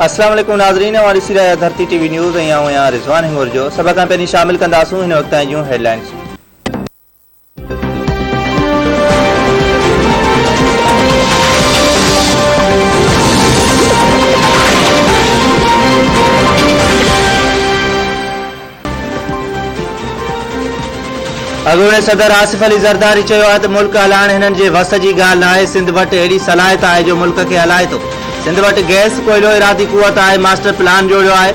अस्सलाम वालेकुम नाज़रीन, हमारी सिरा धरती टीवी न्यूज़ यहाँ रिजवान हिंगोर जो सब खां पहिरीं शामिल कंदासूं हिन वक्त जूं हेडलाइंस। अॻूणे सदर आसिफ अली ज़रदारी चयो आहे त मुल्क हलाइण हिननि जे वस जी ॻाल्हि न आहे। सिंध वटि अहिड़ी सलाहियत आहे जो मुल्क खे हलाए थो। सिंध वटि गैस कोयलो इरादी कुवत आहे। मास्टर प्लान जोड़ियो आहे।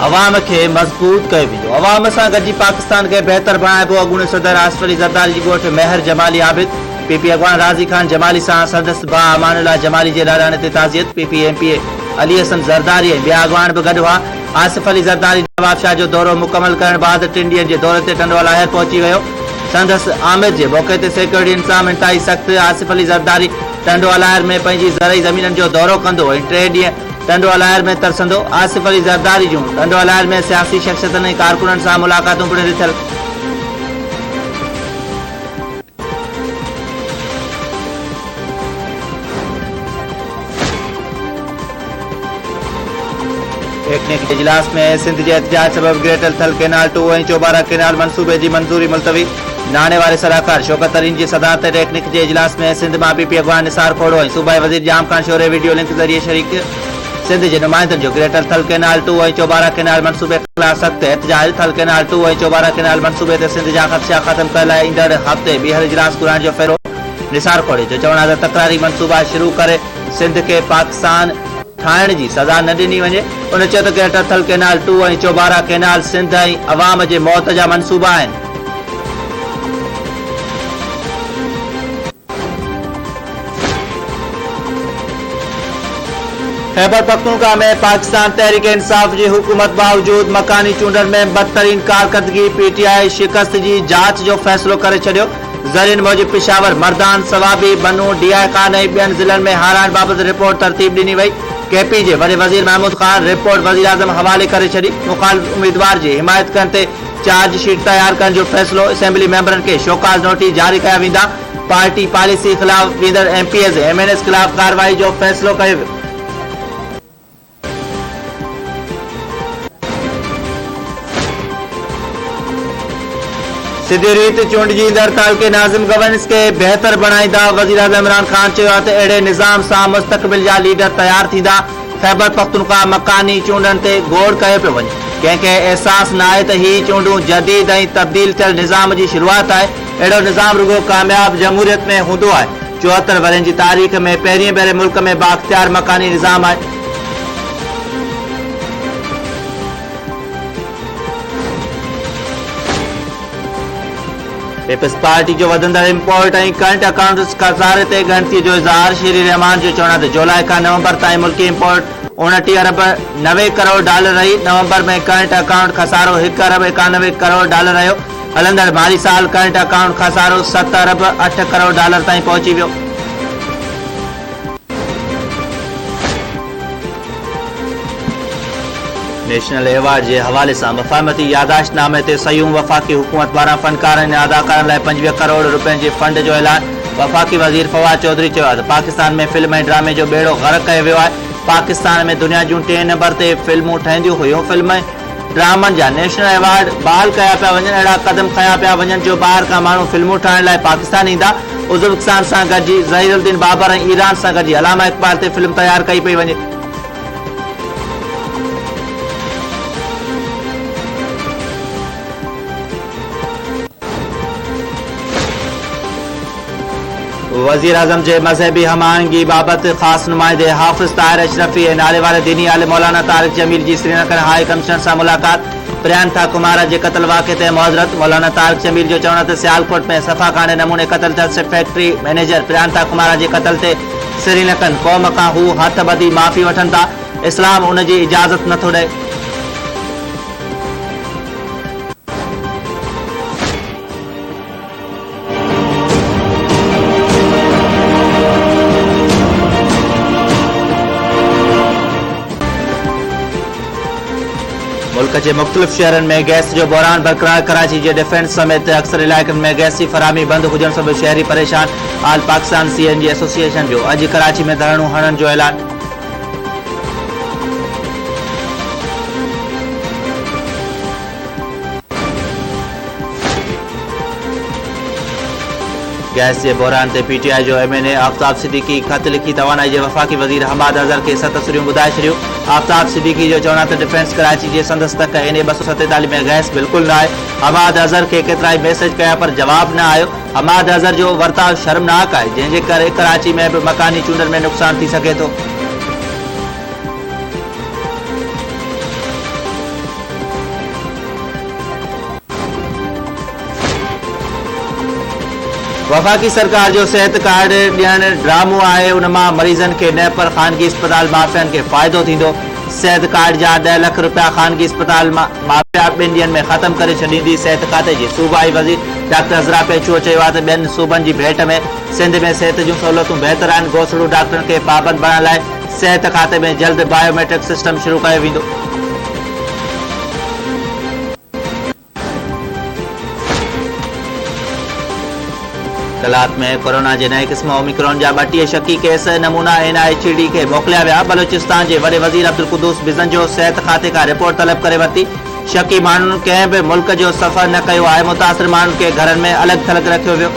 अवाम खे मज़बूत कयो वेंदो। अवाम सां गॾिजी पाकिस्तान खे बहितर बणाइबो। अॻूणे सदर आसिफ अली ज़रदारी जी ॻोठ मेहर जमाली आबिद पीपी अॻवान राज़ी खान जमाली सां संदसि भाउ अमानुल्लाह जमाली जे लाड़ाणे ते ताज़ियत। पीपी एमपीए अली हसन ज़रदारी ऐं ॿिया अॻवान बि गॾु हुआ। आसिफ अली ज़रदारी नवाब शाह जो दौरो मुकमल करण बाद 3 ॾींहनि जे दौरे ते टंडवा लाहिर पहुची वियो। संदसि आमिद जे मौक़े ते सिक्योरिटी इंतज़ाम इंतहाई सख़्त। आसिफ अली ज़रदारी टंडवा लाहिर में पंहिंजी ज़रई ज़मीननि जो दौरो कंदो ऐं 3 ॾींहं टंडवा लाहिर में तरसंदो। आसिफ अली ज़रदारी जूं टंडवा लाहिर में सियासी शख़्सियतनि ऐं कारकुननि सां मुलाक़ातूं पिणु ॾिठल। टेक्निक इजलास में सिंध के एहतजाज सबब ग्रेटर थल कैनाल 2 ऐं चौबारा कैनाल मनसूबे की मंजूरी मुलतवी। नाणे वाले सलाहकार शौकत तरीन की सदारत टेक्निक के इजलास में सिंध मां पीपी अॻवान निसार खोड़ो ऐं सूबाई वज़ीर जाम खान शोरे वीडियो लिंक ज़रिए शरीक। सिंध के नुमाइंदनि जो ग्रेटर थल कैनाल 2 ऐं चौबारा कैनाल मनसूबे खिलाफ सख्त एहतजाज। थल कैनाल 2 ऐं चौबारा कैनाल मनसूबे ते सिंध जा ख़दशा ख़त्म करण लाइ ईंदड़ हफ़्ते ॿीहर इजलास घुराइण जो फ़ैरो। निसार खोड़े जो चवण आहे त तकरारी मनसूबा शुरू करे सिंध के पाकिस्तान ठाहिण जी सज़ा न ॾिनी वञे। उन चयो त ग्रेटर थल कैनाल 2 ऐं चौबारा कैनाल सिंध ऐं अवाम जे मौत जा मनसूबा आहिनि। खैबर पख्तूनख्वा में पाकिस्तान तहरीक इंसाफ की हुकूमत बावजूद मकानी चूंडन में बदतरीन कारकर्दगी। पीटीआई शिकस्त की जांच जो फैसलो करे छॾियो। ज़रीन मूजिब पेशावर मर्दान सवाबी बनू डीआई खान ऐं ॿियनि ज़िलनि में हाराइण बाबति रिपोर्ट तरतीब ॾिनी वई। केपी जे वॾे वज़ीर महमूद खान रिपोर्ट वज़ीर आज़म हवाले करे छॾी। मुखालिफ़ उम्मीदवार जी हिमायत करण ते चार्जशीट तैयार करण जो फैसलो। असेंबली मेंबरनि खे शोकाज़ नोटिस जारी कया वेंदा। पार्टी पॉलिसी ख़िलाफ़ वेंदड़ एमपीएस एमएनएस ख़िलाफ़ कार्रवाई जो फैसलो कयो वियो। सिधी रीत चूंडजी ईंदड़ तालुके नाज़िम गवर्नेंस के बेहतर बणाईंदा। वज़ीर आज़म इमरान खान चयो आहे त अहिड़े निज़ाम सां मुस्तक़बिल जा लीडर तैयार थींदा। खैबर पख्तूनख्वा मकानी चूंडनि ते गौर कयो पियो वञे। कंहिंखे अहसासु न आहे त ही चूंडूं जदीद ऐं तब्दील थियल निज़ाम जी शुरूआत आहे। अहिड़ो निज़ाम रुगो कामयाब जमहूरियत में हूंदो आहे। 74 वरनि जी तारीख़ में पहिरीं भेरे मुल्क में बाख्तियार मकानी निज़ाम आहे। पीपल्स पार्टी जो वधंदड़ इम्पोर्ट ऐं करंट अकाउंट्स खसारे ते ॻणती जो इज़हार। श्री रहमान जो चवण आहे त जुलाई खां नवंबर ताईं मुल्की इम्पोर्ट 29 अरब 90 करोड़ डॉलर रही। नवंबर में करंट अकाउंट खसारो 1 अरब 91 करोड़ डॉलर रहियो। हलंदड़ माली साल करंट अकाउंट खसारो 7 अरब 8 करोड़ डॉलर ताईं पहुची वियो। नेशनल अवार्ड के हवाले से मफ़ाहमती यादाश्तनामे ते सयूं। वफ़ाक़ी हुकूमत पारां फ़नकारनि ऐं अदाकारनि लाइ 25 करोड़ रुपयनि जे फंड जो ऐलान। वफ़ाक़ी वज़ीर फवाद चौधरी चयो आहे त पाकिस्तान में फिल्म ऐं ड्रामे जो बेड़ो ग़रक़ कयो वियो आहे। पाकिस्तान में दुनिया जूं 3 नंबर ते फिल्मूं ठहंदियूं हुयूं। फिल्म ऐं ड्रामनि जा नेशनल अवार्ड बहाल कया पिया वञनि। अहिड़ा क़दम खया पिया वञनि जो ॿाहिरि खां माण्हू फिल्मूं ठाहिण लाइ पाकिस्तान ईंदा। उज़्बेकिस्तान सां गॾिजी ज़हीरुद्दीन बाबर ऐं ईरान सां गॾिजी अलामा इक़बाल ते फिल्म तयारु कई पई वञे। वज़ीर आज़म के मजहबी हमाहंगी बाबत ख़ास नुमाइंदे हाफ़िज़ ताहिर अशरफी ऐं नाले वाले दीनी आलिम मौलाना तारिक जमील की श्रीनगर हाई कमिश्नर सां मुलाक़ात। प्रियंका कुमार के कत्ल वाक़े ते मुआज़रत। मौलाना तारिक जमील जो चवण ते सियालकोट में सफ़ाखाने नमूने कत्ल थियल फैक्ट्री मैनेजर प्रियंका कुमार के कत्ल ते श्रीनगर क़ौम खां हू हथ ॿधी माफ़ी वठनि था। इस्लाम उन जी इजाज़त नथो ॾे। मुल्क के मुख्तलिफ शहरन में गैस जो बहरान बरकरार। कराची के डिफेंस समेत अक्सर इलाक़नि में गैस की फराहमी बंद हुजण सबबि शहरी परेशान। आल पाकिस्तान CNG एसोसिएशन जो अॼु कराची में धरणो हणण जो ऐलान। गैस के बहरान ते पीटीआई जो एमएनए आफ्ताब सिद्दीकी खत लिखी तवानाई के वफ़ाक़ी वज़ीर हमाद अज़हर के 7 तस्वीरूं ॿुधाए छॾियूं। आफ्ताब सिद्दीकी जो चवण त डिफेंस कराची जे संदसि तक एन 247 में गैस बिल्कुल न आहे। हमाद अज़हर के केतिराई मैसेज कया पर जवाब न आयो। हमाद अज़हर जो वर्ताव शर्मनाक आहे, जंहिंजे करे कराची में भी मकानी चूंडनि में नुक़सान थी सके थो। वफाकी सरकार जो सेहत कार्ड ॾियण ड्रामो आहे। उन मां मरीज़न के न पर ख़ानगी अस्पताल माफ़ियानि के फ़ाइदो थींदो। सेहत कार्ड जा 10 लाख रुपया ख़ानगी अस्पताल माफ़िया 2 ॾींहनि में ख़त्म करे छॾींदी। सेहत खाते जी सूबाई वज़ीर डॉक्टर हज़रा पेचूअ चयो आहे त ॿियनि सूबनि जी भेट में सिंध में सेहत जूं सहूलियतूं बहितर आहिनि। घोसड़ू डॉक्टरनि खे पाबंद बणण लाइ सेहत खाते में जल्द बायोमेट्रिक सिस्टम शुरू कयो वेंदो। कलात में कोरोना के नए किस्म ओमिक्रॉन जा 32 शकी केस नमूना NIHD के मोकिलिया विया। बलोचिस्तान के वॾे वज़ीर अब्दुल कुद्दूस बिज़न जो सेहत खाते का रिपोर्ट तलब करे वरिती। शकी माण्हुनि कंहिं बि मुल्क जो सफ़र न कयो आहे। मुतासिर माण्हुनि के घरनि में अलग थलग रखियो वियो।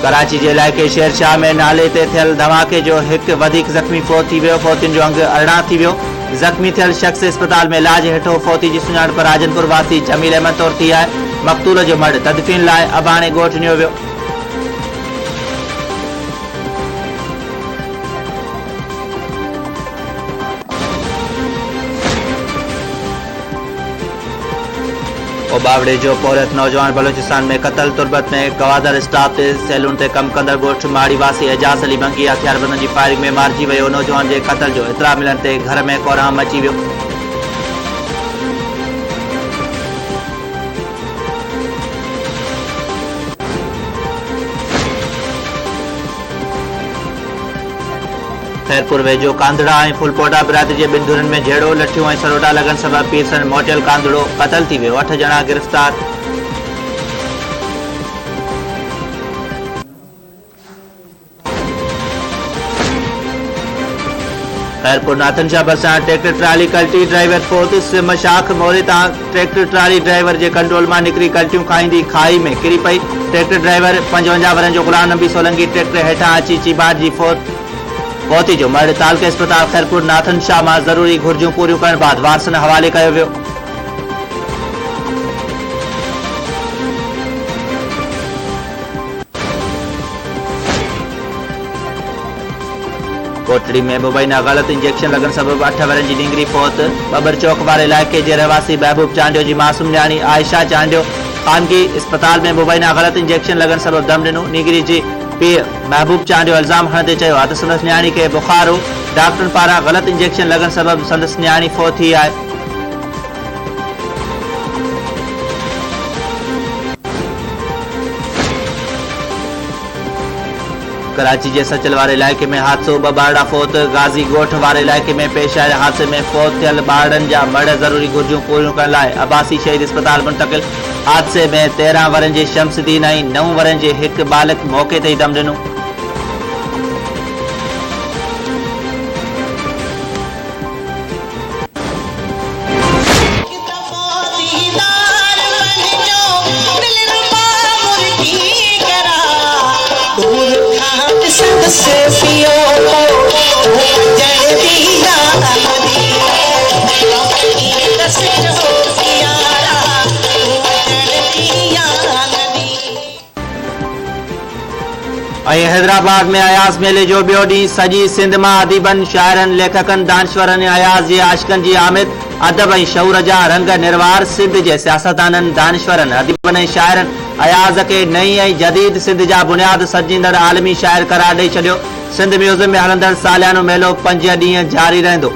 कराची के इलाइक़े शेरशाह में नाले ते थियल धमाके जो एक वधिक ज़ख्मी फोत थी वियो। फोतियुनि जो अंग 18 थी वियो। ज़ख्मी थियल शख्स अस्पताल में इलाज हेठो। फोती जी सुञाणप राजनपुर वासी जमील अहमद तौर थी आहे। मक़तूल जो मर्द तदफ़ीन लाइ अबाणे ॻोठ ॾिनो वियो। बावड़े जो पौरत नौजवान बलोचिस्तान में कतल। तुर्बत में गवादर स्टाफ ते सैलून ते कम कंदड़ ॻोठ माड़ी वासी एजाज अली मंगी हथियारबंदनि जी फायरिंग में मारिजी वियो। नौजवान के कतल जो इतला मिलण ते घर में कोराम मची वियो। खैरपुर वेझो कांधड़ा ऐं फुलपोटा बिरादरी के 2 धुरनि में झेड़ो लठियूं ऐं सरोटा लगन सबब पीरसन मोटियल कांधड़ो कतल थी वियो। 8 ॼणा गिरफ़्तार। खैरपुर नाथनशाह बसा ट्रैक्टर ट्राली कल्टी ड्राइवर फोत। सिम शाख मोरे तां ट्रैक्टर ट्राली ड्राइवर के कंट्रोल में निकरी कल्टियूं खाईंदी खाई में किरी पई। ट्रैक्टर ड्राइवर 55 वरनि जो गुलाम नबी सोलंकी ट्रैक्टर हेठां अची चिबाट जी फोती जो मर्द तालके अस्पताल खैरपुर नाथनशाह में जरूरी घुर्जूं पूरी करण बाद वारसन हवाले कयो वियो। कोटड़ी में मुबैना गलत इंजेक्शन लगन सबब 8 वरनि जी डिंगरी फोत। बबर चौक वाले इलाके के रहवासी महबूब चांडियो जी मासूम न्याणी आयशा चांडियो खानगी अस्पताल में मुबैना गलत इंजेक्शन लगन सबब दम ॾिनो। निगरी जी पीउ महबूब चांडियो इल्ज़ाम हणंदे चयो आहे त संदसि न्याणी के बुखार हो। डॉक्टरनि पारां गलत इंजेक्शन लगन सबब संदसि न्याणी फोत थी आहे। कराची के सचल वाले इलाके में हादसो। 2 ॿारड़ा फोत। गाज़ी ॻोठ वाले इलाके में पेश आयल हादसे में फोत थियल ॿारड़नि जा मर्द जरूरी घुर्जूं पूरियूं करण लाइ अब्बासी शहीद अस्पताल मुंतकिल। हादसे में 13 वरनि जे शमसुद्दीन ऐं 9 वरनि जे हिक बालक मौके ते ई दम ॾिनो। हैदराबाद में अयाज़ मेले जो ॿियो ॾींहुं। सॼी सिंध मां अदीबनि शाइरनि लेखकनि दानश्वरनि अयाज़ जे आशिक़नि जी आमद। अदब ऐं शऊर जा रंग निर्वार। सिंध जे सियासतदाननि दानश्वरनि अदीबनि ऐं शाइरनि अयाज़ के नई ऐं जदीद सिंध जा बुनियाद सजींदड़ आलमी शाइर करार ॾेई छॾियो। सिंध म्यूज़ियम में हलंदड़ सालियानो मेलो 5 ॾींहं जारी रहंदो।